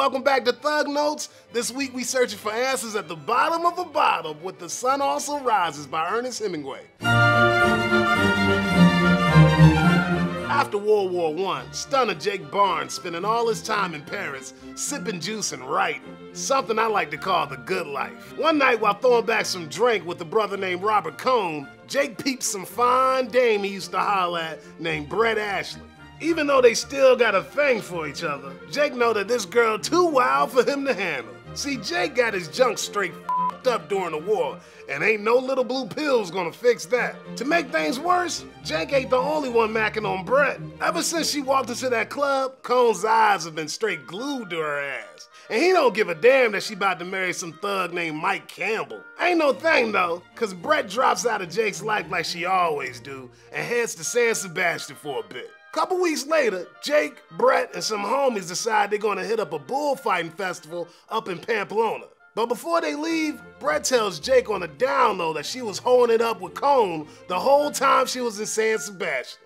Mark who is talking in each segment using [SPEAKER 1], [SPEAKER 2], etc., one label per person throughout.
[SPEAKER 1] welcome back to Thug Notes. This week we searching for answers at the bottom of a bottle with The Sun Also Rises by Ernest Hemingway. After World War I, stunner Jake Barnes spending all his time in Paris, sipping juice and writing. Something I like to call the good life. One night while throwing back some drink with a brother named Robert Cohn, Jake peeps some fine dame he used to holler at named Brett Ashley. Even though they still got a thing for each other, Jake know that this girl too wild for him to handle. See, Jake got his junk straight f***ed up during the war, and ain't no little blue pills gonna fix that. To make things worse, Jake ain't the only one macking on Brett. Ever since she walked into that club, Cone's eyes have been straight glued to her ass. And he don't give a damn that she about to marry some thug named Mike Campbell. Ain't no thing though, cause Brett drops out of Jake's life like she always do, and heads to San Sebastian for a bit. Couple weeks later, Jake, Brett, and some homies decide they're gonna hit up a bullfighting festival up in Pamplona. But before they leave, Brett tells Jake on the down low that she was holding it up with Cone the whole time she was in San Sebastian.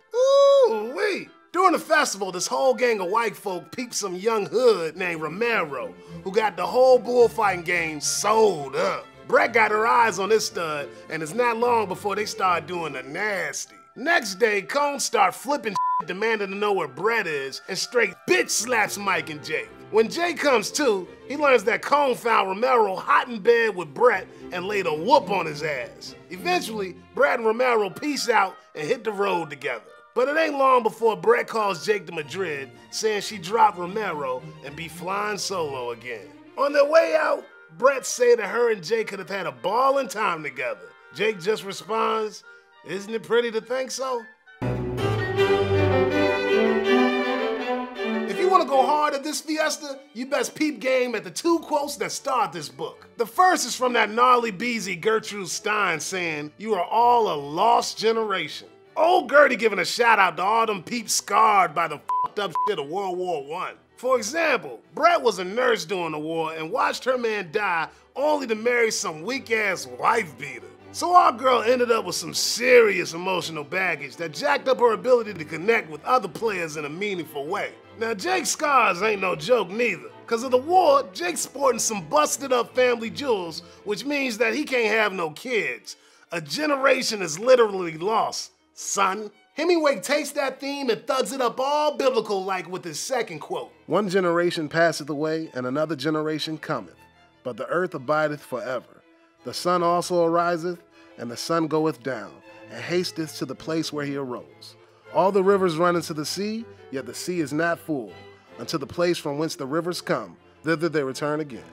[SPEAKER 1] Ooh-wee. During the festival, this whole gang of white folk peeped some young hood named Romero, who got the whole bullfighting game sold up. Brett got her eyes on this stud, and it's not long before they start doing the nasty. Next day, Cone start flipping demanding to know where Brett is, and straight bitch slaps Mike and Jake. When Jake comes to, he learns that Cone found Romero hot in bed with Brett and laid a whoop on his ass. Eventually, Brett and Romero peace out and hit the road together. But it ain't long before Brett calls Jake to Madrid, saying she dropped Romero and be flying solo again. On their way out, Brett say that her and Jake could have had a ballin' time together. Jake just responds, "Isn't it pretty to think so?" If you want to go hard at this fiesta, you best peep game at the two quotes that start this book. The first is from that gnarly beezy Gertrude Stein saying, "You are all a lost generation." Old Gertie giving a shout out to all them peeps scarred by the fucked up shit of World War I. For example, Brett was a nurse during the war and watched her man die only to marry some weak ass wife beater. So our girl ended up with some serious emotional baggage that jacked up her ability to connect with other players in a meaningful way. Now Jake's scars ain't no joke neither. Cause of the war, Jake's sporting some busted up family jewels, which means that he can't have no kids. A generation is literally lost, son. Hemingway takes that theme and thugs it up all biblical like with his second quote. "One generation passeth away, and another generation cometh, but the earth abideth forever. The sun also ariseth, and the sun goeth down, and hasteth to the place where he arose. All the rivers run into the sea, yet the sea is not full. Unto the place from whence the rivers come, thither they return again."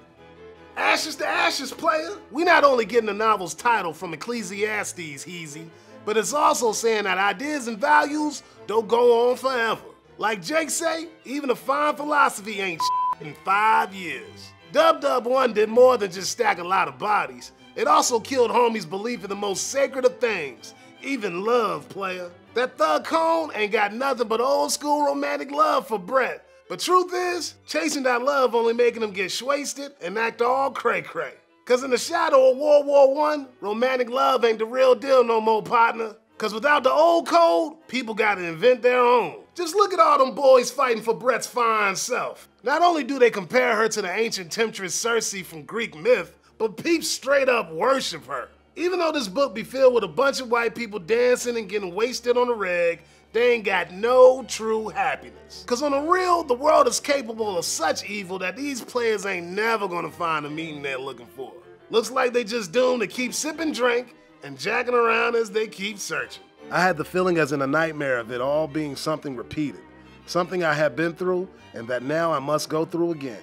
[SPEAKER 1] Ashes to ashes, player. We not only getting the novel's title from Ecclesiastes, Heezy, but it's also saying that ideas and values don't go on forever. Like Jake say, even a fine philosophy ain't shit in 5 years. Dub 1 did more than just stack a lot of bodies. It also killed homies' belief in the most sacred of things, even love, player. That thug Cone ain't got nothing but old school romantic love for Brett. But truth is, chasing that love only making him get wasted and act all cray-cray. Cause in the shadow of World War I, romantic love ain't the real deal no more, partner. Cause without the old code, people gotta invent their own. Just look at all them boys fighting for Brett's fine self. Not only do they compare her to the ancient temptress Circe from Greek myth, but peeps straight up worship her. Even though this book be filled with a bunch of white people dancing and getting wasted on the reg, they ain't got no true happiness. Cause on the real, the world is capable of such evil that these players ain't never gonna find the meaning they're looking for. Looks like they just doomed to keep sipping drink and jacking around as they keep searching. I had the feeling as in a nightmare of it all being something repeated. Something I have been through and that now I must go through again.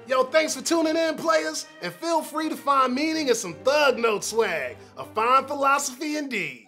[SPEAKER 1] Yo, thanks for tuning in, players, and feel free to find meaning in some Thug Note swag. A fine philosophy indeed.